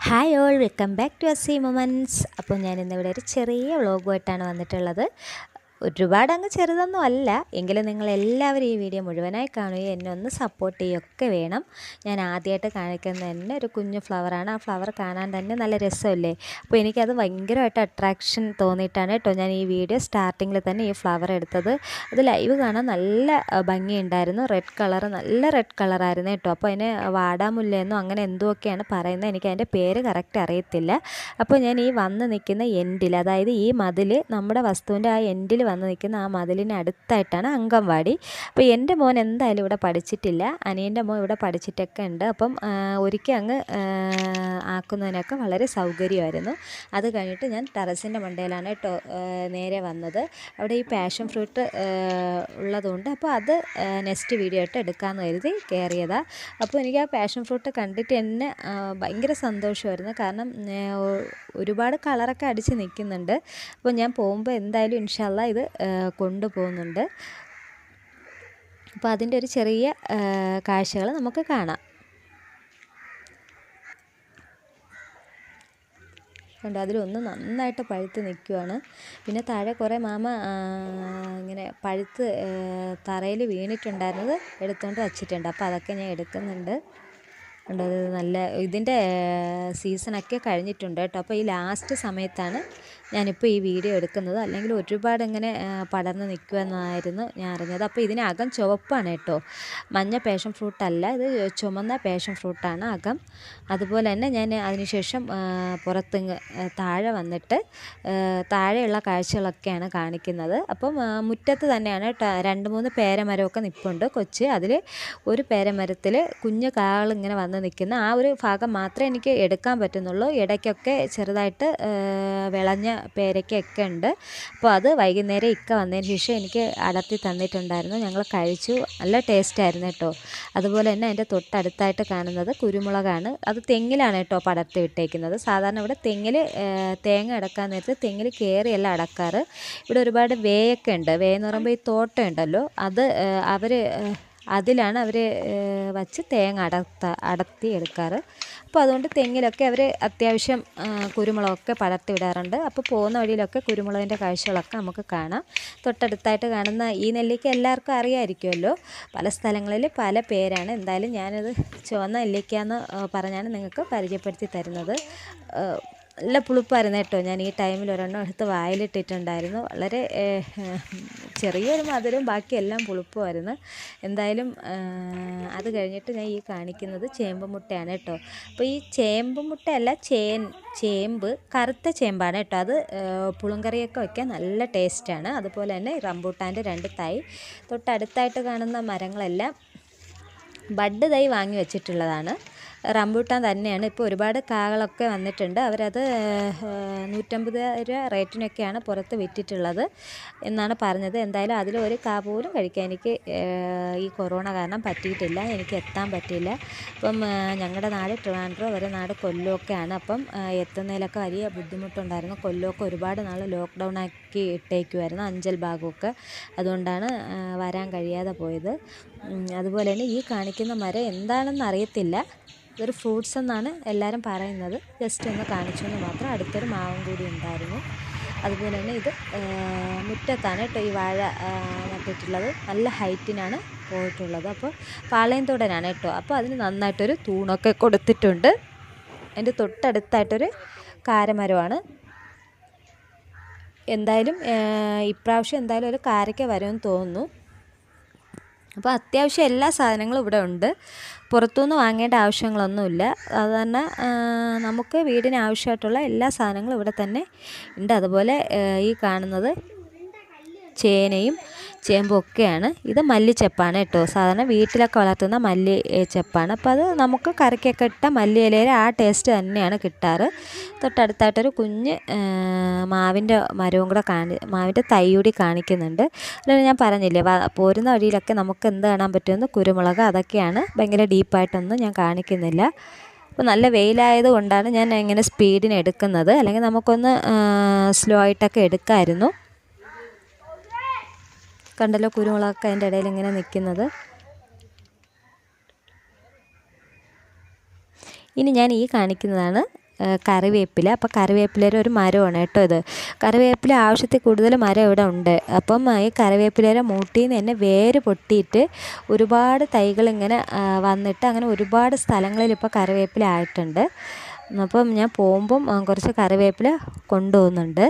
Hi all welcome back to അസി moments. അപ്പോൾ ഞാൻ ഇന്നിവിടെ ഒരു ചെറിയ വ്ളോഗുമായിട്ടാണ് വന്നിട്ടുള്ളത്. ഒരുപാട് അങ്ങ് ചെറുതൊന്നും അല്ല, എങ്കിലും നിങ്ങളെല്ലാവരും ഈ വീഡിയോ മുഴുവനായി കാണുകയും എന്നെ ഒന്ന് സപ്പോർട്ട് ചെയ്യുകയൊക്കെ വേണം. ഞാൻ ആദ്യമായിട്ട് കാണിക്കുന്നത് തന്നെ ഒരു കുഞ്ഞു ഫ്ലവറാണ്. ആ ഫ്ലവർ കാണാൻ തന്നെ നല്ല രസമല്ലേ. അപ്പോൾ എനിക്കത് ഭയങ്കരമായിട്ട് അട്രാക്ഷൻ തോന്നിയിട്ടാണ് കേട്ടോ ഞാൻ ഈ വീഡിയോ സ്റ്റാർട്ടിങ്ങിൽ തന്നെ ഈ ഫ്ലവർ എടുത്തത്. അത് ലൈവ് കാണാൻ നല്ല ഭംഗിയുണ്ടായിരുന്നു. റെഡ് കളർ, നല്ല റെഡ് കളറായിരുന്നു കേട്ടോ. അപ്പോൾ അതിന് വാടാമുല്ലെന്നോ അങ്ങനെ എന്തൊക്കെയാണ് പറയുന്നത്, എനിക്ക് അതിൻ്റെ പേര് കറക്റ്റ് അറിയത്തില്ല. അപ്പോൾ ഞാൻ ഈ വന്ന് നിൽക്കുന്ന എൻഡിൽ, അതായത് ഈ മതിൽ, നമ്മുടെ വസ്തുവിൻ്റെ ആ എൻഡിൽ വന്ന് നിൽക്കുന്ന ആ മതിലിന് അടുത്തായിട്ടാണ് അംഗൻവാടി. അപ്പോൾ എൻ്റെ മോൻ എന്തായാലും ഇവിടെ പഠിച്ചിട്ടില്ല, അനിയൻ്റെ മോൻ ഇവിടെ പഠിച്ചിട്ടൊക്കെ ഉണ്ട്. അപ്പം ഒരിക്കൽ അങ്ങ് ആക്കുന്നതിനൊക്കെ വളരെ സൗകര്യമായിരുന്നു. അത് കഴിഞ്ഞിട്ട് ഞാൻ ടെറസിൻ്റെ മണ്ടയിലാണ് കേട്ടോ നേരെ വന്നത്. അവിടെ ഈ പാഷൻ ഫ്രൂട്ട് ഉള്ളതുകൊണ്ട് അപ്പോൾ അത് നെക്സ്റ്റ് വീഡിയോ ആയിട്ട് എടുക്കാമെന്ന് കരുതി കയറിയതാണ്. അപ്പോൾ എനിക്ക് ആ പാഷൻ ഫ്രൂട്ട് കണ്ടിട്ട് എന്നെ ഭയങ്കര സന്തോഷമായിരുന്നു. കാരണം ഒരുപാട് കളറൊക്കെ അടിച്ച് നിൽക്കുന്നുണ്ട്. അപ്പോൾ ഞാൻ പോകുമ്പോൾ എന്തായാലും ഇൻഷാ അല്ലാഹ് ഇത് കൊണ്ടുപോകുന്നുണ്ട്. അപ്പോൾ അതിൻ്റെ ഒരു ചെറിയ കാഴ്ചകൾ നമുക്ക് കാണാം. കണ്ടോ, അതിലൊന്ന് നന്നായിട്ട് പഴുത്ത് നിൽക്കുവാണ്. പിന്നെ താഴെ കുറേ മാമ ഇങ്ങനെ പഴുത്ത് തറയിൽ വീണിട്ടുണ്ടായിരുന്നത് എടുത്തുകൊണ്ട് വച്ചിട്ടുണ്ട്. അപ്പോൾ അതൊക്കെ ഞാൻ എടുക്കുന്നുണ്ട്. കണ്ടോ, അത് നല്ല ഇതിൻ്റെ സീസണൊക്കെ കഴിഞ്ഞിട്ടുണ്ട് കേട്ടോ. അപ്പോൾ ഈ ലാസ്റ്റ് സമയത്താണ് ഞാനിപ്പോൾ ഈ വീഡിയോ എടുക്കുന്നത്. അല്ലെങ്കിൽ ഒരുപാട് ഇങ്ങനെ പടർന്ന് നിൽക്കുമെന്നായിരുന്നു ഞാൻ അറിഞ്ഞത്. അപ്പോൾ ഇതിനകം ചുവപ്പാണ് കേട്ടോ, മഞ്ഞ പാഷൻ ഫ്രൂട്ടല്ല, ഇത് ചുമന്ന പാഷൻ ഫ്രൂട്ടാണ് അകം. അതുപോലെ തന്നെ ഞാൻ അതിനുശേഷം പുറത്ത് താഴെ വന്നിട്ട് താഴെയുള്ള കാഴ്ചകളൊക്കെയാണ് കാണിക്കുന്നത്. അപ്പം മുറ്റത്ത് തന്നെയാണ് കേട്ടോ 2-3 പേരമരമൊക്കെ നിൽപ്പുണ്ട് കൊച്ച്. അതിൽ ഒരു പേരമരത്തിൽ കുഞ്ഞ് കാളിങ്ങനെ വന്ന് നിൽക്കുന്ന ആ ഒരു ഭാഗം മാത്രമേ എനിക്ക് എടുക്കാൻ പറ്റുന്നുള്ളൂ. ഇടയ്ക്കൊക്കെ ചെറുതായിട്ട് വിളഞ്ഞ പേരയ്ക്കൊക്കെ ഉണ്ട്. അപ്പോൾ അത് വൈകുന്നേരം ഇക്ക വന്നതിന് ശേഷം എനിക്ക് അടർത്തി തന്നിട്ടുണ്ടായിരുന്നു. ഞങ്ങൾ കഴിച്ചു, നല്ല ടേസ്റ്റായിരുന്നു കേട്ടോ. അതുപോലെ തന്നെ അതിൻ്റെ തൊട്ടടുത്തായിട്ട് കാണുന്നത് കുരുമുളകാണ്. അത് തെങ്ങിലാണ് കേട്ടോ പടർത്തി വിട്ടേക്കുന്നത്. സാധാരണ ഇവിടെ തേങ്ങ അടക്കാൻ നേരത്ത് തെങ്ങിൽ കയറിയല്ല അടക്കാറ്. ഇവിടെ ഒരുപാട് വേയൊക്കെ ഉണ്ട്. വേയെന്ന് പറയുമ്പോൾ ഈ തോട്ടം ഉണ്ടല്ലോ, അത് അതിലാണ് അവർ വച്ച് തേങ്ങ അടർത്തി എടുക്കാറ്. അപ്പോൾ അതുകൊണ്ട് തെങ്ങിലൊക്കെ അവർ അത്യാവശ്യം കുരുമുളകൊക്കെ പടർത്തി വിടാറുണ്ട്. അപ്പോൾ പോകുന്ന വഴിയിലൊക്കെ കുരുമുളകിൻ്റെ കാഴ്ചകളൊക്കെ നമുക്ക് കാണാം. തൊട്ടടുത്തായിട്ട് കാണുന്ന ഈ നെല്ലിക്ക എല്ലാവർക്കും അറിയാമായിരിക്കുമല്ലോ, പല സ്ഥലങ്ങളിൽ പല പേരാണ്. എന്തായാലും ഞാനത് ചുവന്ന നെല്ലിക്ക എന്ന് പറഞ്ഞാണ് നിങ്ങൾക്ക് പരിചയപ്പെടുത്തി തരുന്നത്. നല്ല പുളിപ്പായിരുന്നു കേട്ടോ. ഞാൻ ഈ ടൈമിൽ ഒരെണ്ണം എടുത്ത് വായിലിട്ടിട്ടുണ്ടായിരുന്നു. വളരെ ചെറിയൊരു മധുരവും ബാക്കിയെല്ലാം പുളിപ്പുമായിരുന്നു. എന്തായാലും അത് കഴിഞ്ഞിട്ട് ഞാൻ ഈ കാണിക്കുന്നത് ചേമ്പ് മുട്ടയാണ് കേട്ടോ. അപ്പോൾ ഈ ചേമ്പ് മുട്ടയല്ല, ചേമ്പ്, കറുത്ത ചേമ്പാണ് കേട്ടോ. അത് പുളുങ്കറിയൊക്കെ വയ്ക്കാൻ നല്ല ടേസ്റ്റാണ്. അതുപോലെ തന്നെ റംബൂട്ടാൻ്റെ 2 തൈ. തൊട്ടടുത്തായിട്ട് കാണുന്ന മരങ്ങളെല്ലാം ബഡ് തൈ വാങ്ങി വെച്ചിട്ടുള്ളതാണ്. റംബൂട്ടാൻ തന്നെയാണ്. ഇപ്പോൾ ഒരുപാട് കാകളൊക്കെ വന്നിട്ടുണ്ട്. അവരത് 150 രൂപ റേറ്റിനൊക്കെയാണ് പുറത്ത് വിറ്റിട്ടുള്ളത് എന്നാണ് പറഞ്ഞത്. എന്തായാലും അതിൽ ഒരു കാ പോലും കഴിക്കാൻ എനിക്ക് ഈ കൊറോണ കാരണം പറ്റിയിട്ടില്ല, എനിക്ക് എത്താൻ പറ്റിയില്ല. അപ്പം ഞങ്ങളുടെ നാട് ട്രിവാൻഡ്രം, അവരുടെ നാട് കൊല്ലമൊക്കെയാണ്. അപ്പം എത്തുന്നതിലൊക്കെ വലിയ ബുദ്ധിമുട്ടുണ്ടായിരുന്നു. കൊല്ലമൊക്കെ ഒരുപാട് നാൾ ലോക്ക്ഡൗൺ ആക്കി ഇട്ടേക്കുമായിരുന്നു, അഞ്ചൽ ഭാഗമൊക്കെ. അതുകൊണ്ടാണ് വരാൻ കഴിയാതെ പോയത്. അതുപോലെ തന്നെ ഈ കാണിക്കുന്ന മരം എന്താണെന്ന് അറിയത്തില്ല, ഇതൊരു ഫ്രൂട്ട്സ് എന്നാണ് എല്ലാവരും പറയുന്നത്. ജസ്റ്റ് ഒന്ന് കാണിച്ചു എന്ന് മാത്രം. അടുത്തൊരു മാവും കൂടി ഉണ്ടായിരുന്നു. അതുപോലെ തന്നെ ഇത് മുറ്റത്താണ് കേട്ടോ ഈ വാഴ നട്ടിട്ടുള്ളത്. നല്ല ഹൈറ്റിനാണ് പോയിട്ടുള്ളത്. അപ്പോൾ പാളയംതോടനാണ് കേട്ടോ. അപ്പോൾ അതിന് നന്നായിട്ടൊരു തൂണൊക്കെ കൊടുത്തിട്ടുണ്ട്. അതിൻ്റെ തൊട്ടടുത്തായിട്ടൊരു കാരമരമാണ്. എന്തായാലും ഇപ്രാവശ്യം എന്തായാലും ഒരു കാരയ്ക്ക വരുമെന്ന് തോന്നുന്നു. അപ്പോൾ അത്യാവശ്യം എല്ലാ സാധനങ്ങളും ഇവിടെ ഉണ്ട്. പുറത്തുനിന്ന് വാങ്ങേണ്ട ആവശ്യങ്ങളൊന്നുമില്ല. അത് തന്നെ നമുക്ക് വീടിന് ആവശ്യമായിട്ടുള്ള എല്ലാ സാധനങ്ങളും ഇവിടെ തന്നെ ഉണ്ട്. അതുപോലെ ഈ കാണുന്നത് ചേനയും ചേമ്പും ഒക്കെയാണ്. ഇത് മല്ലിച്ചെപ്പാണ് കേട്ടോ. സാധാരണ വീട്ടിലൊക്കെ വളർത്തുന്ന മല്ലി ചെപ്പാണ്. അപ്പോൾ അത് നമുക്ക് കറിക്കൊക്കെ ഇട്ട മല്ലി ഇലയിൽ ആ ടേസ്റ്റ് തന്നെയാണ് കിട്ടാറ്. തൊട്ടടുത്തായിട്ടൊരു കുഞ്ഞ് മാവിൻ്റെ മരവും കൂടെ മാവിൻ്റെ തൈ കൂടി കാണിക്കുന്നുണ്ട്. അല്ലെങ്കിൽ ഞാൻ പറഞ്ഞില്ലേ, പോരുന്ന വഴിയിലൊക്കെ നമുക്ക് എന്ത് കാണാൻ പറ്റുമെന്ന്, കുരുമുളക്, അതൊക്കെയാണ്. ഭയങ്കര ഡീപ്പായിട്ടൊന്നും ഞാൻ കാണിക്കുന്നില്ല. അപ്പോൾ നല്ല വെയിലായത് കൊണ്ടാണ് ഞാൻ ഇങ്ങനെ സ്പീഡിന് എടുക്കുന്നത്. അല്ലെങ്കിൽ നമുക്കൊന്ന് സ്ലോ ആയിട്ടൊക്കെ എടുക്കാമായിരുന്നു. കണ്ടല്ലോ കുരുമുളകൊക്കെ അതിൻ്റെ ഇടയിൽ ഇങ്ങനെ നിൽക്കുന്നത്. ഇനി ഞാൻ ഈ കാണിക്കുന്നതാണ് കറിവേപ്പില. അപ്പോൾ കറിവേപ്പിലയുടെ ഒരു മരമാണ് കേട്ടോ ഇത്. കറിവേപ്പില ആവശ്യത്തിൽ കൂടുതൽ മരം ഇവിടെ ഉണ്ട്. അപ്പം ഈ കറിവേപ്പിലയുടെ മൂട്ടിൽ നിന്ന് തന്നെ വേര് പൊട്ടിയിട്ട് ഒരുപാട് തൈകൾ ഇങ്ങനെ വന്നിട്ട് അങ്ങനെ ഒരുപാട് സ്ഥലങ്ങളിൽ ഇപ്പോൾ കറിവേപ്പില ആയിട്ടുണ്ട്. അപ്പം ഞാൻ പോകുമ്പം കുറച്ച് കറിവേപ്പില കൊണ്ടുപോകുന്നുണ്ട്.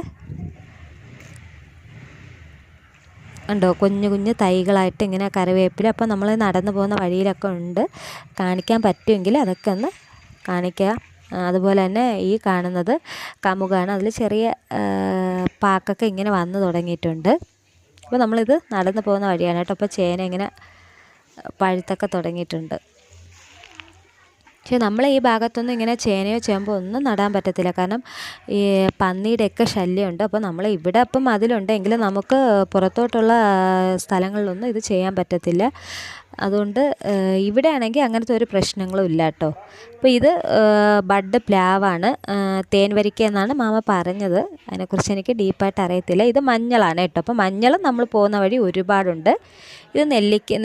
ഉണ്ടോ കുഞ്ഞു കുഞ്ഞു തൈകളായിട്ട് ഇങ്ങനെ കറിവേപ്പില. അപ്പോൾ നമ്മൾ നടന്നു പോകുന്ന വഴിയിലൊക്കെ ഉണ്ട്. കാണിക്കാൻ പറ്റുമെങ്കിൽ അതൊക്കെ ഒന്ന് കാണിക്കുക. അതുപോലെ തന്നെ ഈ കാണുന്നത് കമുകാണ്. അതിൽ ചെറിയ പാക്കൊക്കെ ഇങ്ങനെ വന്നു തുടങ്ങിയിട്ടുണ്ട്. അപ്പോൾ നമ്മളിത് നടന്നു പോകുന്ന വഴിയാണ് കേട്ടോ. അപ്പോൾ ചേന ഇങ്ങനെ പഴുത്തൊക്കെ തുടങ്ങിയിട്ടുണ്ട്. പക്ഷേ നമ്മളെ ഈ ഭാഗത്തൊന്നും ഇങ്ങനെ ചേനയോ ചേമ്പോ ഒന്നും നടാൻ പറ്റത്തില്ല. കാരണം ഈ പന്നിയുടെയൊക്കെ ശല്യമുണ്ട്. അപ്പോൾ നമ്മൾ ഇവിടെ അപ്പം അതിലുണ്ടെങ്കിലും നമുക്ക് പുറത്തോട്ടുള്ള സ്ഥലങ്ങളിലൊന്നും ഇത് ചെയ്യാൻ പറ്റത്തില്ല. അതുകൊണ്ട് ഇവിടെ ആണെങ്കിൽ അങ്ങനത്തെ ഒരു പ്രശ്നങ്ങളും ഇല്ല കേട്ടോ. അപ്പോൾ ഇത് ബഡ് പ്ലാവാണ്. തേൻ വരിക്ക എന്നാണ് മാമ പറഞ്ഞത്. അതിനെക്കുറിച്ച് എനിക്ക് ഡീപ്പായിട്ട് അറിയത്തില്ല. ഇത് മഞ്ഞളാണ് കേട്ടോ. അപ്പോൾ മഞ്ഞളും നമ്മൾ പോകുന്ന വഴി ഒരുപാടുണ്ട്. ഇത്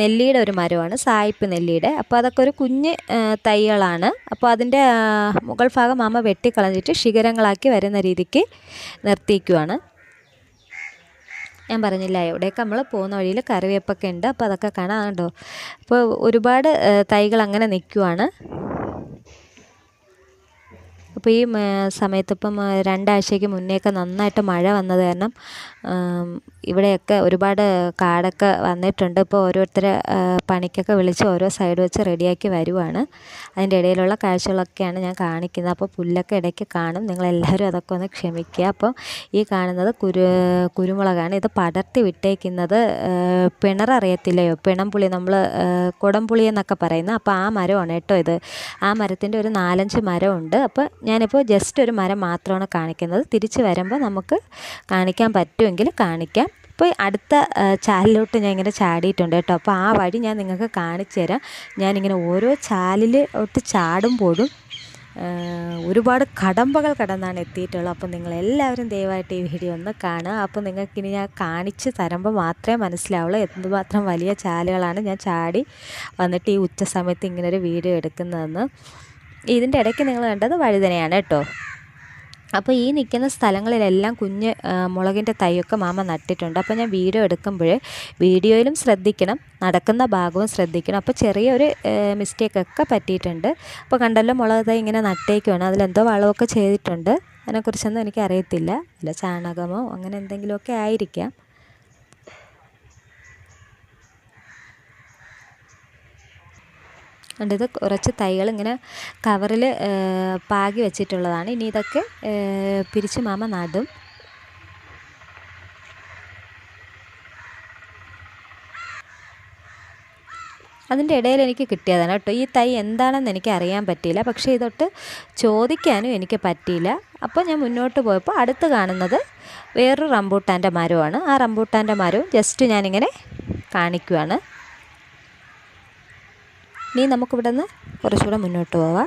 നെല്ലിയുടെ ഒരു മരമാണ്, സായിപ്പ് നെല്ലിയുടെ. അപ്പോൾ അതൊക്കെ ഒരു കുഞ്ഞ് തൈകളാണ്. അപ്പോൾ അതിൻ്റെ മുകൾ ഭാഗം മാമ വെട്ടിക്കളഞ്ഞിട്ട് ശിഖരങ്ങളാക്കി വരുന്ന രീതിക്ക് നിർത്തിക്കുവാണ്. ഞാൻ പറഞ്ഞില്ല, ഇവിടെയൊക്കെ നമ്മൾ പോകുന്ന വഴിയിൽ കറിവേപ്പൊക്കെ ഉണ്ട്. അപ്പോൾ അതൊക്കെ കാണാം കേട്ടോ. അപ്പോൾ ഒരുപാട് തൈകൾ അങ്ങനെ നിൽക്കുവാണ്. അപ്പോൾ ഈ സമയത്ത് ഇപ്പം 2 ആഴ്ചയ്ക്ക് മുന്നേയൊക്കെ നന്നായിട്ട് മഴ വന്നത് കാരണം ഇവിടെയൊക്കെ ഒരുപാട് കാടൊക്കെ വന്നിട്ടുണ്ട്. ഇപ്പോൾ ഓരോരുത്തരെ പണിക്കൊക്കെ വിളിച്ച് ഓരോ സൈഡ് വെച്ച് റെഡിയാക്കി വരുവാണ്. അതിൻ്റെ ഇടയിലുള്ള കാഴ്ചകളൊക്കെയാണ് ഞാൻ കാണിക്കുന്നത്. അപ്പോൾ പുല്ലൊക്കെ ഇടയ്ക്ക് കാണും. നിങ്ങളെല്ലാവരും അതൊക്കെ ഒന്ന് ക്ഷമിക്കുക. അപ്പോൾ ഈ കാണുന്നത് കുരുമുളകാണ്. ഇത് പടർത്തി വിട്ടേക്കുന്നത് പിണററിയത്തില്ലയോ, പിണംപുളി, നമ്മൾ കുടംപുളി എന്നൊക്കെ പറയുന്നത്. അപ്പോൾ ആ മരമാണ് കേട്ടോ ഇത്. ആ മരത്തിൻ്റെ ഒരു 4-5 മരമുണ്ട്. അപ്പോൾ ഞാനിപ്പോൾ ജസ്റ്റ് ഒരു മരം മാത്രമാണ് കാണിക്കുന്നത്. തിരിച്ച് വരുമ്പോൾ നമുക്ക് കാണിക്കാൻ പറ്റുമെങ്കിൽ കാണിക്കാം. ഇപ്പോൾ അടുത്ത ചാലിലോട്ട് ഞാൻ ഇങ്ങനെ ചാടിയിട്ടുണ്ട് കേട്ടോ. അപ്പോൾ ആ വഴി ഞാൻ നിങ്ങൾക്ക് കാണിച്ചു തരാം. ഞാനിങ്ങനെ ഓരോ ചാലിലോട്ട് ചാടുമ്പോഴും ഒരുപാട് കടമ്പകൾ കടന്നാണ് എത്തിയിട്ടുള്ളത്. അപ്പോൾ നിങ്ങളെല്ലാവരും ദയവായിട്ട് ഈ വീഡിയോ ഒന്ന് കാണുക. അപ്പോൾ നിങ്ങൾക്കിനി ഞാൻ കാണിച്ച് തരുമ്പോൾ മാത്രമേ മനസ്സിലാവുള്ളൂ എന്തുമാത്രം വലിയ ചാലുകളാണ് ഞാൻ ചാടി വന്നിട്ട് ഈ ഉച്ച സമയത്ത് ഇങ്ങനൊരു വീഡിയോ എടുക്കുന്നതെന്ന്. ഇതിൻ്റെ ഇടയ്ക്ക് നിങ്ങൾ കണ്ടത് വഴുതനയാണ് കേട്ടോ. അപ്പോൾ ഈ നിൽക്കുന്ന സ്ഥലങ്ങളിലെല്ലാം കുഞ്ഞ് മുളകിൻ്റെ തൈയൊക്കെ മാമ നട്ടിട്ടുണ്ട്. അപ്പോൾ ഞാൻ വീഡിയോ എടുക്കുമ്പോൾ വീഡിയോയിലും ശ്രദ്ധിക്കണം, നടക്കുന്ന ഭാഗവും ശ്രദ്ധിക്കണം. അപ്പോൾ ചെറിയൊരു മിസ്റ്റേക്കൊക്കെ പറ്റിയിട്ടുണ്ട്. അപ്പോൾ കണ്ടല്ലോ മുളക് തൈ ഇങ്ങനെ നട്ടേക്കുവാണ്. അതിലെന്തോ വളമൊക്കെ ചെയ്തിട്ടുണ്ട്. അതിനെക്കുറിച്ചൊന്നും എനിക്കറിയത്തില്ല. അല്ല ചാണകമോ അങ്ങനെ എന്തെങ്കിലുമൊക്കെ ആയിരിക്കാം. ഉണ്ട് ഇത് കുറച്ച് തൈകൾ ഇങ്ങനെ കവറിൽ പാകി വെച്ചിട്ടുള്ളതാണ്. ഇനി ഇതൊക്കെ പിരിച്ച് മാമ നടും. അതിൻ്റെ ഇടയിൽ എനിക്ക് കിട്ടിയതാണ് കേട്ടോ. ഈ തൈ എന്താണെന്ന് എനിക്ക് അറിയാൻ പറ്റിയില്ല. പക്ഷേ ഇതൊട്ട് ചോദിക്കാനും എനിക്ക് പറ്റിയില്ല. അപ്പോൾ ഞാൻ മുന്നോട്ട് പോയപ്പോൾ അടുത്ത് കാണുന്നത് വേറൊരു റംബൂട്ടാൻ്റെ മരമാണ്. ആ റംബൂട്ടാൻ്റെ മരവും ജസ്റ്റ് ഞാനിങ്ങനെ കാണിക്കുവാണ്. ഇനി നമുക്കിവിടെ നിന്ന് കുറച്ചുകൂടെ മുന്നോട്ട് പോവാം.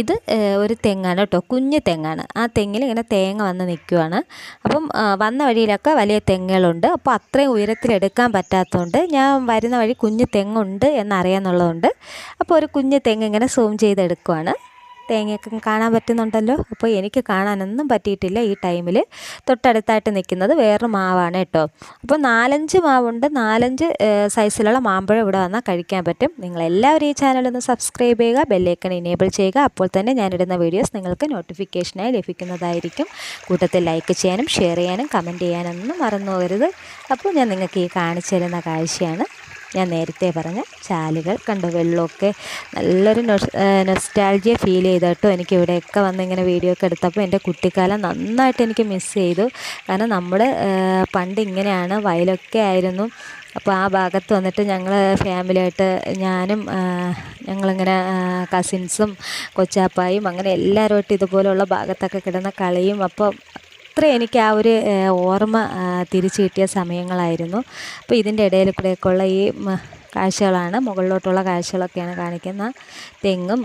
ഇത് ഒരു തെങ്ങാണ് കേട്ടോ, കുഞ്ഞ് തെങ്ങാണ്. ആ തെങ്ങിൽ ഇങ്ങനെ തേങ്ങ വന്ന് നിൽക്കുവാണ്. അപ്പം വന്ന വഴിയിലൊക്കെ വലിയ തെങ്ങുകളുണ്ട്. അപ്പോൾ അത്രയും ഉയരത്തിലെടുക്കാൻ പറ്റാത്തതുകൊണ്ട് ഞാൻ വരുന്ന വഴി കുഞ്ഞ് തെങ്ങുണ്ട് എന്നറിയാമെന്നുള്ളതുകൊണ്ട് അപ്പോൾ ഒരു കുഞ്ഞ് തെങ്ങ് ഇങ്ങനെ സൂം ചെയ്തെടുക്കുവാണ്. തേങ്ങയൊക്കെ കാണാൻ പറ്റുന്നുണ്ടല്ലോ. അപ്പോൾ എനിക്ക് കാണാനൊന്നും പറ്റിയിട്ടില്ല ഈ ടൈമിൽ. തൊട്ടടുത്തായിട്ട് നിൽക്കുന്നത് വേറൊരു മാവാണ് കേട്ടോ. അപ്പോൾ 4-5 മാവുണ്ട്. 4-5 സൈസിലുള്ള മാമ്പഴം ഇവിടെ വന്നാൽ കഴിക്കാൻ പറ്റും. നിങ്ങളെല്ലാവരും ഈ ചാനലൊന്ന് സബ്സ്ക്രൈബ് ചെയ്യുക, ബെല്ലൈക്കൺ ഇനേബിൾ ചെയ്യുക. അപ്പോൾ തന്നെ ഞാനിടുന്ന വീഡിയോസ് നിങ്ങൾക്ക് നോട്ടിഫിക്കേഷനായി ലഭിക്കുന്നതായിരിക്കും. കൂട്ടത്തിൽ ലൈക്ക് ചെയ്യാനും ഷെയർ ചെയ്യാനും കമൻറ്റ് ചെയ്യാനൊന്നും മറന്നു പോകരുത്. അപ്പോൾ ഞാൻ നിങ്ങൾക്ക് ഈ കാണിച്ചു തരുന്ന കാഴ്ചയാണ് ഞാൻ നേരത്തെ പറഞ്ഞ ചാലുകൾ. കണ്ടോ വെള്ളമൊക്കെ നല്ലൊരു നൊസ്റ്റാൾജിയ ഫീൽ ചെയ്തു കേട്ടോ. എനിക്ക് ഇവിടെയൊക്കെ വന്ന് ഇങ്ങനെ വീഡിയോ ഒക്കെ എടുത്തപ്പോൾ എൻ്റെ കുട്ടിക്കാലം നന്നായിട്ട് എനിക്ക് മിസ് ചെയ്തു. കാരണം നമ്മൾ പണ്ട് ഇങ്ങനെയാണ്, വയലൊക്കെ ആയിരുന്നു. അപ്പോൾ ആ ഭാഗത്ത് വന്നിട്ട് ഞങ്ങൾ ഫാമിലിയായിട്ട് ഞാനും ഞങ്ങളിങ്ങനെ കസിൻസും കൊച്ചാപ്പായും അങ്ങനെ എല്ലാവരുമായിട്ട് ഇതുപോലുള്ള ഭാഗത്തൊക്കെ കിടന്ന കളിയും. അപ്പോൾ അത്ര എനിക്ക് ആ ഒരു ഓർമ്മ തിരിച്ചു കിട്ടിയ സമയങ്ങളായിരുന്നു. അപ്പോൾ ഇതിൻ്റെ ഇടയിൽ കൂടെയൊക്കെയുള്ള ഈ കാഴ്ചകളാണ്, മുകളിലോട്ടുള്ള കാഴ്ചകളൊക്കെയാണ് കാണിക്കുന്ന. തെങ്ങും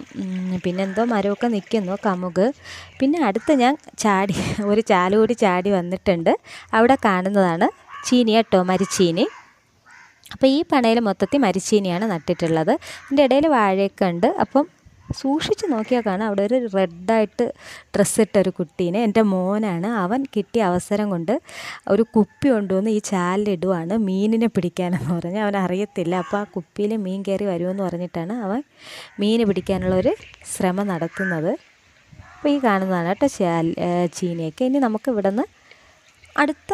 പിന്നെന്തോ മരമൊക്കെ നിൽക്കുന്നു, കമുക്. പിന്നെ അടുത്ത് ഞാൻ ഒരു ചാല് കൂടി ചാടി വന്നിട്ടുണ്ട്. അവിടെ കാണുന്നതാണ് ചീനി കേട്ടോ, മരിച്ചീനി. അപ്പോൾ ഈ പണയിൽ മൊത്തത്തിൽ മരിച്ചീനിയാണ് നട്ടിട്ടുള്ളത്. ഇതിൻ്റെ ഇടയിൽ വാഴയൊക്കെ ഉണ്ട്. അപ്പം സൂക്ഷിച്ച് നോക്കിയാൽ കാണാം അവിടെ ഒരു റെഡായിട്ട് ഡ്രസ്സിട്ടൊരു കുട്ടീനെ, എൻ്റെ മോനാണ്. അവൻ കിട്ടിയ അവസരം കൊണ്ട് ഒരു കുപ്പി കൊണ്ടുവന്ന് ഈ ചാലിലിടുവാണ് മീനിനെ പിടിക്കാനെന്ന് പറഞ്ഞ്. അവൻ അറിയത്തില്ല. അപ്പോൾ ആ കുപ്പിയിൽ മീൻ കയറി വരുമെന്ന് പറഞ്ഞിട്ടാണ് അവൻ മീൻ പിടിക്കാനുള്ളൊരു ശ്രമം നടത്തുന്നത്. അപ്പോൾ ഈ കാണുന്നതാണ് കേട്ടോ ചീനിയൊക്കെ. ഇനി നമുക്ക് ഇവിടെ നിന്ന് അടുത്ത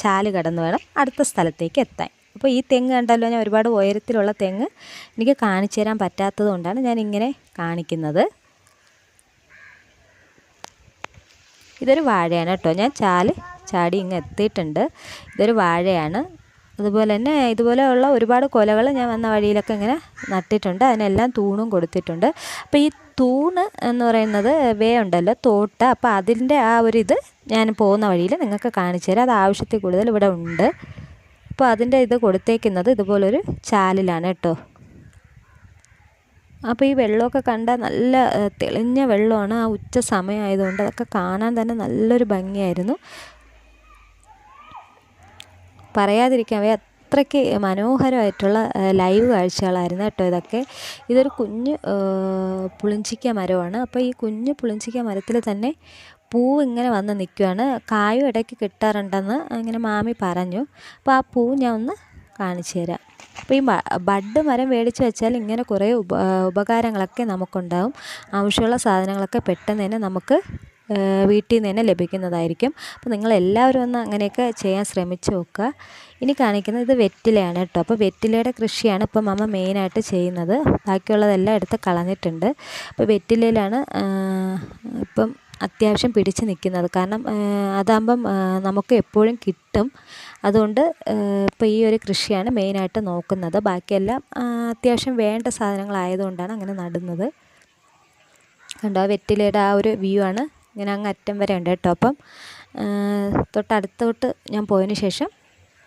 ചാല് കടന്ന് വേണം അടുത്ത സ്ഥലത്തേക്ക് എത്താൻ. അപ്പോൾ ഈ തെങ്ങ് കണ്ടല്ലോ, ഞാൻ ഒരുപാട് ഉയരത്തിലുള്ള തെങ്ങ് എനിക്ക് കാണിച്ചു തരാൻ പറ്റാത്തത് കൊണ്ടാണ് ഞാൻ ഇങ്ങനെ കാണിക്കുന്നത്. ഇതൊരു വാഴയാണ് കേട്ടോ. ഞാൻ ചാടി ഇങ്ങ് എത്തിയിട്ടുണ്ട്. ഇതൊരു വാഴയാണ്. അതുപോലെ തന്നെ ഇതുപോലെയുള്ള ഒരുപാട് കൊലകൾ ഞാൻ വന്ന വഴിയിലൊക്കെ ഇങ്ങനെ നട്ടിട്ടുണ്ട്. അതിനെല്ലാം തൂണും കൊടുത്തിട്ടുണ്ട്. അപ്പോൾ ഈ തൂണ് എന്ന് പറയുന്നത് ഉണ്ടല്ലോ, തോട്ട. അപ്പോൾ അതിൻ്റെ ആ ഇത് ഞാൻ പോകുന്ന വഴിയിൽ നിങ്ങൾക്ക് കാണിച്ചു തരാം. അത് ആവശ്യത്തിൽ കൂടുതൽ ഇവിടെ ഉണ്ട്. അപ്പോൾ അതിൻ്റെ ഇത് കൊടുത്തേക്കുന്നത് ഇതുപോലൊരു ചാലിലാണ് കേട്ടോ. അപ്പോൾ ഈ വെള്ളമൊക്കെ കണ്ടാൽ നല്ല തെളിഞ്ഞ വെള്ളമാണ്. ആ ഉച്ച സമയമായതുകൊണ്ട് അതൊക്കെ കാണാൻ തന്നെ നല്ലൊരു ഭംഗിയായിരുന്നു. പറയാതിരിക്കാൻ വയ്യ, അത്രയ്ക്ക് മനോഹരമായിട്ടുള്ള ലൈവ് കാഴ്ചകളായിരുന്നു കേട്ടോ ഇതൊക്കെ. ഇതൊരു കുഞ്ഞ് പുളിഞ്ചിക്ക മരമാണ്. അപ്പോൾ ഈ കുഞ്ഞ് പുളിഞ്ചിക്ക മരത്തിൽ തന്നെ പൂവ് ഇങ്ങനെ വന്ന് നിൽക്കുകയാണ്. കായും ഇടയ്ക്ക് കിട്ടാറുണ്ടെന്ന് ഇങ്ങനെ മാമി പറഞ്ഞു. അപ്പോൾ ആ പൂ ഞാൻ ഒന്ന് കാണിച്ചു തരാം. അപ്പോൾ ഈ ബഡ് മരം മേടിച്ച് വെച്ചാൽ ഇങ്ങനെ കുറേ ഉപകാരങ്ങളൊക്കെ നമുക്കുണ്ടാവും. ആവശ്യമുള്ള സാധനങ്ങളൊക്കെ പെട്ടെന്ന് തന്നെ നമുക്ക് വീട്ടിൽ നിന്ന് തന്നെ ലഭിക്കുന്നതായിരിക്കും. അപ്പോൾ നിങ്ങളെല്ലാവരും ഒന്ന് അങ്ങനെയൊക്കെ ചെയ്യാൻ ശ്രമിച്ച് നോക്കുക. ഇനി കാണിക്കുന്നത് ഇത് വെറ്റിലയാണ് കേട്ടോ. അപ്പോൾ വെറ്റിലയുടെ കൃഷിയാണ് ഇപ്പം അമ്മ മെയിനായിട്ട് ചെയ്യുന്നത്. ബാക്കിയുള്ളതെല്ലാം എടുത്ത് കളഞ്ഞിട്ടുണ്ട്. അപ്പോൾ വെറ്റിലയിലാണ് ഇപ്പം അത്യാവശ്യം പിടിച്ച് നിൽക്കുന്നത്. കാരണം അതാകുമ്പം നമുക്ക് എപ്പോഴും കിട്ടും. അതുകൊണ്ട് ഇപ്പോൾ ഈ ഒരു കൃഷിയാണ് മെയിനായിട്ട് നോക്കുന്നത്. ബാക്കിയെല്ലാം അത്യാവശ്യം വേണ്ട സാധനങ്ങളായതുകൊണ്ടാണ് അങ്ങനെ നടുന്നത്. കണ്ടോ, വെറ്റിലയുടെ ആ ഒരു വ്യൂ ആണ്. ഇങ്ങനെ അങ്ങ് അറ്റം വരെ ഉണ്ട് കേട്ടോ. അപ്പം തൊട്ടടുത്തോട്ട് ഞാൻ പോയതിന് ശേഷം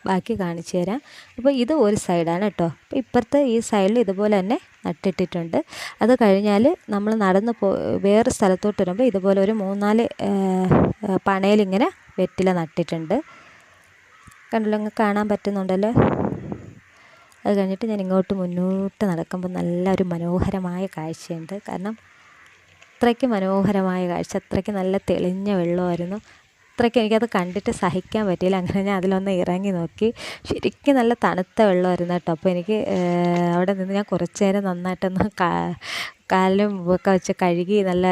ബാക്കി കാണിച്ചു തരാം. അപ്പോൾ ഇത് ഒരു സൈഡാണ് കേട്ടോ. അപ്പോൾ ഇപ്പുറത്തെ ഈ സൈഡിൽ ഇതുപോലെ തന്നെ നട്ടിട്ടിട്ടുണ്ട്. അത് കഴിഞ്ഞാൽ നമ്മൾ നടന്ന് വേറെ സ്ഥലത്തോട്ട് വരുമ്പോൾ ഇതുപോലെ ഒരു 3-4 പണയിലിങ്ങനെ വെറ്റില നട്ടിട്ടുണ്ട്. കണ്ടല്ലോ, നിങ്ങൾക്ക് കാണാൻ പറ്റുന്നുണ്ടല്ലോ. അത് കഴിഞ്ഞിട്ട് ഞാൻ ഇങ്ങോട്ട് മുന്നോട്ട് നടക്കുമ്പോൾ നല്ലൊരു മനോഹരമായ കാഴ്ചയുണ്ട്. കാരണം അത്രയ്ക്ക് മനോഹരമായ കാഴ്ച, അത്രയ്ക്ക് നല്ല തെളിഞ്ഞ വെള്ളമായിരുന്നു. അത്രയ്ക്ക് എനിക്കത് കണ്ടിട്ട് സഹിക്കാൻ പറ്റിയില്ല. അങ്ങനെ ഞാൻ അതിലൊന്ന് ഇറങ്ങി നോക്കി. ശരിക്കും നല്ല തണുത്ത വെള്ളമായിരുന്നു കേട്ടോ. അപ്പോൾ എനിക്ക് അവിടെ നിന്ന് ഞാൻ കുറച്ച് നേരം നന്നായിട്ടൊന്ന് കാലിലും ഒക്കെ വെച്ച് കഴുകി നല്ല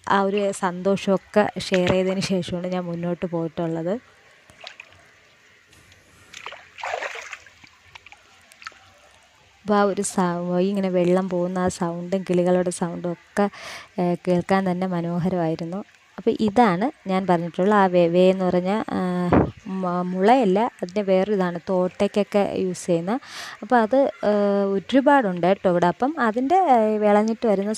ആ ഒരു സന്തോഷമൊക്കെ ഷെയർ ചെയ്തതിന് ശേഷമാണ് ഞാൻ മുന്നോട്ട് പോയിട്ടുള്ളത്. അപ്പോൾ ആ ഒരു ഇങ്ങനെ വെള്ളം പോകുന്ന ആ സൗണ്ടും കിളികളുടെ സൗണ്ടും ഒക്കെ കേൾക്കാൻ തന്നെ മനോഹരമായിരുന്നു. അപ്പോൾ ഇതാണ് ഞാൻ പറഞ്ഞിട്ടുള്ള ആ വേ എന്ന് പറഞ്ഞാൽ മുളയല്ല, അതിൻ്റെ വേറൊരിതാണ് തോട്ടയ്ക്കൊക്കെ യൂസ് ചെയ്യുന്ന. അപ്പോൾ അത് ഒരുപാടുണ്ട് കേട്ടോ ഇവിടെ. അപ്പം അതിൻ്റെ വിളഞ്ഞിട്ട് വരുന്ന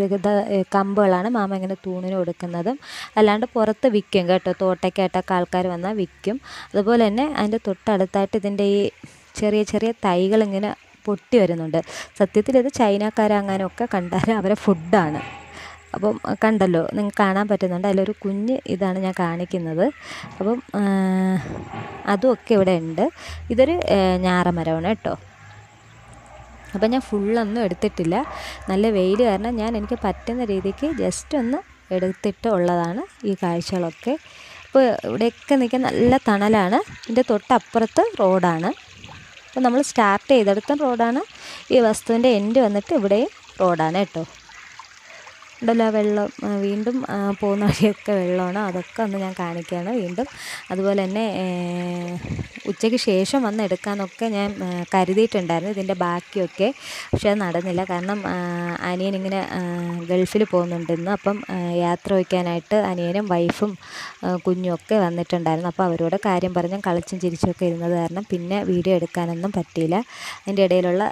ഇത് കമ്പുകളാണ് മാമ ഇങ്ങനെ തൂണിന് കൊടുക്കുന്നതും. അല്ലാണ്ട് പുറത്ത് വിൽക്കും കേട്ടോ. തോട്ടയ്ക്കായിട്ടൊക്കെ ആൾക്കാർ വന്നാൽ വിൽക്കും. അതുപോലെ തന്നെ അതിൻ്റെ തൊട്ടടുത്തായിട്ട് ഇതിൻ്റെ ഈ ചെറിയ ചെറിയ തൈകളിങ്ങനെ പൊട്ടി വരുന്നുണ്ട്. സത്യത്തിൽ ഇത് ചൈനക്കാരങ്ങാനൊക്കെ കണ്ടാൽ അവരെ ഫുഡാണ്. അപ്പം കണ്ടല്ലോ, നിങ്ങൾക്ക് കാണാൻ പറ്റുന്നുണ്ട്. അതിലൊരു കുഞ്ഞ് ഇതാണ് ഞാൻ കാണിക്കുന്നത്. അപ്പം അതുമൊക്കെ ഇവിടെ ഉണ്ട്. ഇതൊരു ഞാറമരമാണ് കേട്ടോ. അപ്പം ഞാൻ ഫുള്ളൊന്നും എടുത്തിട്ടില്ല. നല്ല വെയിൽ കാരണം എനിക്ക് പറ്റുന്ന രീതിക്ക് ജസ്റ്റ് ഒന്ന് എടുത്തിട്ട് ഉള്ളതാണ് ഈ കാഴ്ചകളൊക്കെ. അപ്പോൾ ഇവിടെയൊക്കെ നിൽക്കാൻ നല്ല തണലാണ്. ഇതിൻ്റെ തൊട്ടപ്പുറത്ത് റോഡാണ്. അപ്പോൾ നമ്മൾ സ്റ്റാർട്ട് ചെയ്തെടുത്ത റോഡാണ്. ഈ വസ്തുവിൻ്റെ എൻഡ് വന്നിട്ട് ഇവിടെയും റോഡാണ് കേട്ടോ. ഉണ്ടല്ലോ വെള്ളം, വീണ്ടും പോകുന്ന വഴിയൊക്കെ വെള്ളമാണ്. അതൊക്കെ ഒന്ന് ഞാൻ കാണിക്കുകയാണ് വീണ്ടും. അതുപോലെ തന്നെ ഉച്ചയ്ക്ക് ശേഷം വന്ന് എടുക്കാമെന്നൊക്കെ ഞാൻ കരുതിയിട്ടുണ്ടായിരുന്നു ഇതിൻ്റെ ബാക്കിയൊക്കെ. പക്ഷെ അത് നടന്നില്ല. കാരണം അനിയനിങ്ങനെ ഗൾഫിൽ പോകുന്നുണ്ടെന്ന്. അപ്പം യാത്ര വയ്ക്കാനായിട്ട് അനിയനും വൈഫും കുഞ്ഞും ഒക്കെ വന്നിട്ടുണ്ടായിരുന്നു. അപ്പോൾ അവരോട് കാര്യം പറഞ്ഞ് കളിച്ചും ചിരിച്ചുമൊക്കെ ഇരുന്നത് കാരണം പിന്നെ വീഡിയോ എടുക്കാനൊന്നും പറ്റിയില്ല. അതിൻ്റെ ഇടയിലുള്ള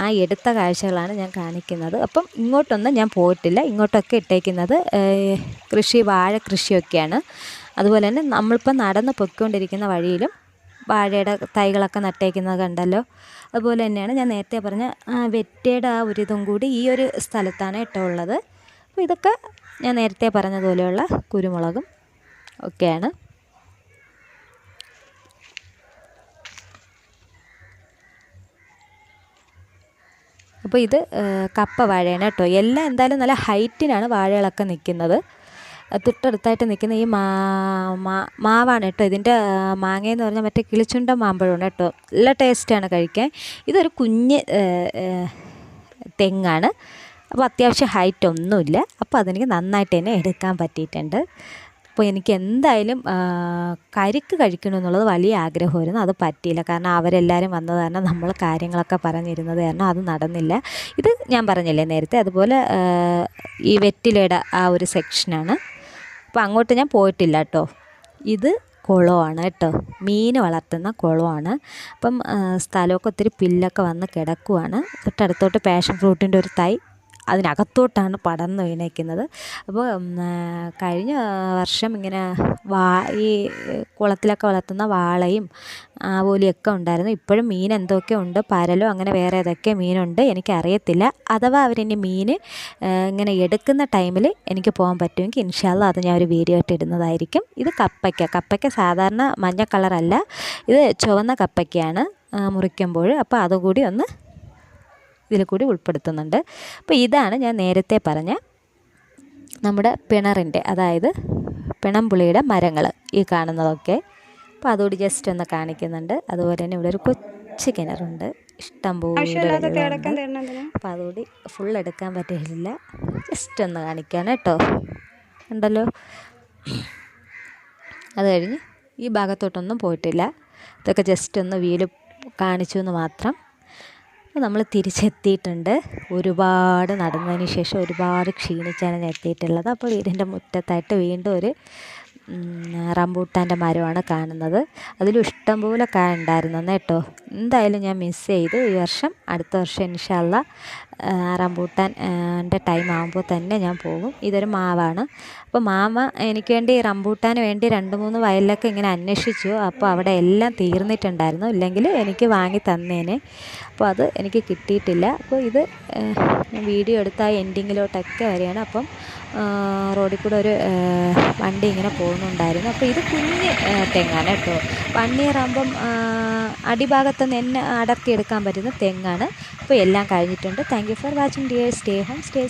ആ എടുത്ത കാഴ്ചകളാണ് ഞാൻ കാണിക്കുന്നത്. അപ്പം ഇങ്ങോട്ടൊന്നും ഞാൻ പോയിട്ടില്ല. ഇങ്ങോട്ടൊക്കെ ഇട്ടേക്കുന്നത് വാഴ കൃഷിയൊക്കെയാണ്. അതുപോലെ തന്നെ നമ്മളിപ്പോൾ നടന്ന് പൊയ്ക്കൊണ്ടിരിക്കുന്ന വഴിയിലും വാഴയുടെ തൈകളൊക്കെ നട്ടേക്കുന്നത് കണ്ടല്ലോ. അതുപോലെ തന്നെയാണ് ഞാൻ നേരത്തെ പറഞ്ഞ വെറ്റയുടെ ആ ഒരു ഇതും കൂടി ഈ ഒരു സ്ഥലത്താണ് കേട്ടോ ഉള്ളത്. അപ്പോൾ ഇതൊക്കെ ഞാൻ നേരത്തെ പറഞ്ഞതുപോലെയുള്ള കുരുമുളകും ഒക്കെയാണ്. അപ്പോൾ ഇത് കപ്പ വാഴയാണ് കേട്ടോ. എല്ലാം എന്തായാലും നല്ല ഹൈറ്റിനാണ് വാഴകളൊക്കെ നിൽക്കുന്നത്. തൊട്ടടുത്തായിട്ട് നിൽക്കുന്ന ഈ മാവാണ് കേട്ടോ. ഇതിൻ്റെ മാങ്ങയെന്ന് പറഞ്ഞാൽ മറ്റേ കിളിച്ചുണ്ടൻ മാമ്പഴമാണ് കേട്ടോ. നല്ല ടേസ്റ്റാണ് കഴിക്കാൻ. ഇതൊരു കുഞ്ഞ് തെങ്ങാണ്. അപ്പോൾ അത്യാവശ്യം ഹൈറ്റ് ഒന്നുമില്ല. അപ്പോൾ അതെനിക്ക് നന്നായിട്ട് തന്നെ എടുക്കാൻ പറ്റിയിട്ടുണ്ട്. അപ്പോൾ എനിക്ക് എന്തായാലും കരിക്ക് കഴിക്കണമെന്നുള്ളത് വലിയ ആഗ്രഹമായിരുന്നു. അത് പറ്റിയില്ല. കാരണം അവരെല്ലാവരും വന്നത് കാരണം നമ്മൾ കാര്യങ്ങളൊക്കെ പറഞ്ഞിരുന്നത് കാരണം അത് നടന്നില്ല. ഇത് ഞാൻ പറഞ്ഞില്ലേ നേരത്തെ, അതുപോലെ ഈ വെറ്റിലയുടെ ആ ഒരു സെക്ഷനാണ്. അപ്പോൾ അങ്ങോട്ട് ഞാൻ പോയിട്ടില്ല കേട്ടോ. ഇത് കുളമാണ് കേട്ടോ, മീൻ വളർത്തുന്ന കുളമാണ്. അപ്പം സ്ഥലമൊക്കെ ഒത്തിരി പുല്ലൊക്കെ വന്ന് കിടക്കുവാണ്. തൊട്ടടുത്തോട്ട് പാഷൻ ഫ്രൂട്ടിൻ്റെ ഒരു തൈ അതിനകത്തോട്ടാണ് പടർന്ന് വീണേക്കുന്നത്. അപ്പോൾ കഴിഞ്ഞ വർഷം ഇങ്ങനെ ഈ കുളത്തിലൊക്കെ വളർത്തുന്ന വാളയും ആവോലിയൊക്കെ ഉണ്ടായിരുന്നു. ഇപ്പോഴും മീൻ എന്തൊക്കെ ഉണ്ട്, പരലോ അങ്ങനെ വേറെ ഏതൊക്കെ മീനുണ്ട് എനിക്കറിയത്തില്ല. അഥവാ അവരിനി മീൻ ഇങ്ങനെ എടുക്കുന്ന ടൈമിൽ എനിക്ക് പോകാൻ പറ്റുമെങ്കിൽ ഇൻഷാ അല്ലാ അത് ഞാൻ ഒരു വീഡിയോ ആയിട്ട് ഇടുന്നതായിരിക്കും. ഇത് കപ്പയ്ക്ക സാധാരണ മഞ്ഞ കളറല്ല, ഇത് ചുവന്ന കപ്പയ്ക്കയാണ് മുറിക്കുമ്പോൾ. അപ്പോൾ അതുകൂടി ഒന്ന് ഇതിൽ കൂടി ഉൾപ്പെടുത്തുന്നുണ്ട്. അപ്പോൾ ഇതാണ് ഞാൻ നേരത്തെ പറഞ്ഞ നമ്മുടെ പിണറിൻ്റെ, അതായത് പിണംപുളിയുടെ മരങ്ങൾ ഈ കാണുന്നതൊക്കെ. അപ്പോൾ അതുകൂടി ജസ്റ്റ് ഒന്ന് കാണിക്കുന്നുണ്ട്. അതുപോലെ തന്നെ ഇവിടെ ഒരു കൊച്ചു കിണറുണ്ട്, ഇഷ്ടം പോലെ വെള്ളമുണ്ട്. അപ്പോൾ അതുകൂടി ഫുൾ എടുക്കാൻ പറ്റില്ല, ജസ്റ്റ് ഒന്ന് കാണിക്കാൻ കേട്ടോ. ഉണ്ടല്ലോ. അത് കഴിഞ്ഞ് ഈ ഭാഗത്തോട്ടൊന്നും പോയിട്ടില്ല. ഇതൊക്കെ ജസ്റ്റ് ഒന്ന് വീല് കാണിച്ചു എന്ന് മാത്രം. അപ്പോൾ നമ്മൾ തിരിച്ചെത്തിയിട്ടുണ്ട്. ഒരുപാട് നടന്നതിന് ശേഷം ഒരുപാട് ക്ഷീണിച്ചാണ് ഞാൻ എത്തിയിട്ടുള്ളത്. അപ്പോൾ വീടിൻ്റെ മുറ്റത്തായിട്ട് വീണ്ടും ഒരു റംബൂട്ടാൻ്റെ മരമാണ് കാണുന്നത്. അതിലും ഇഷ്ടംപോലെ കായ ഉണ്ടായിരുന്നു കേട്ടോ. എന്തായാലും ഞാൻ മിസ് ചെയ്തു ഈ വർഷം. അടുത്ത വർഷം ഇൻഷാ അല്ലാ റംബൂട്ടാൻ്റെ ടൈം ആകുമ്പോൾ തന്നെ ഞാൻ പോകും. ഇതൊരു മാവാണ്. അപ്പോൾ മാമ എനിക്ക് വേണ്ടി റംബൂട്ടാന് വേണ്ടി 2-3 വയലിലൊക്കെ ഇങ്ങനെ അന്വേഷിച്ചു. അപ്പോൾ അവിടെ എല്ലാം തീർന്നിട്ടുണ്ടായിരുന്നു, ഇല്ലെങ്കിൽ എനിക്ക് വാങ്ങി തന്നേനെ. അപ്പോൾ അത് എനിക്ക് കിട്ടിയിട്ടില്ല. അപ്പോൾ ഇത് വീഡിയോ എടുത്ത ആ എൻഡിങ്ങിലോട്ടൊക്കെ വരികയാണ്. അപ്പം റോഡിൽ കൂടെ ഒരു വണ്ടി ഇങ്ങനെ പോകുന്നുണ്ടായിരുന്നു. അപ്പോൾ ഇത് കുഞ്ഞ് തെങ്ങാണ് കേട്ടോ. 1 ഇയർ ആകുമ്പം അടിഭാഗത്ത് നിന്ന് അടർത്തിയെടുക്കാൻ പറ്റുന്ന തെങ്ങാണ്. അപ്പോൾ എല്ലാം കഴിഞ്ഞിട്ടുണ്ട്. Thank you for watching dear. Stay home stay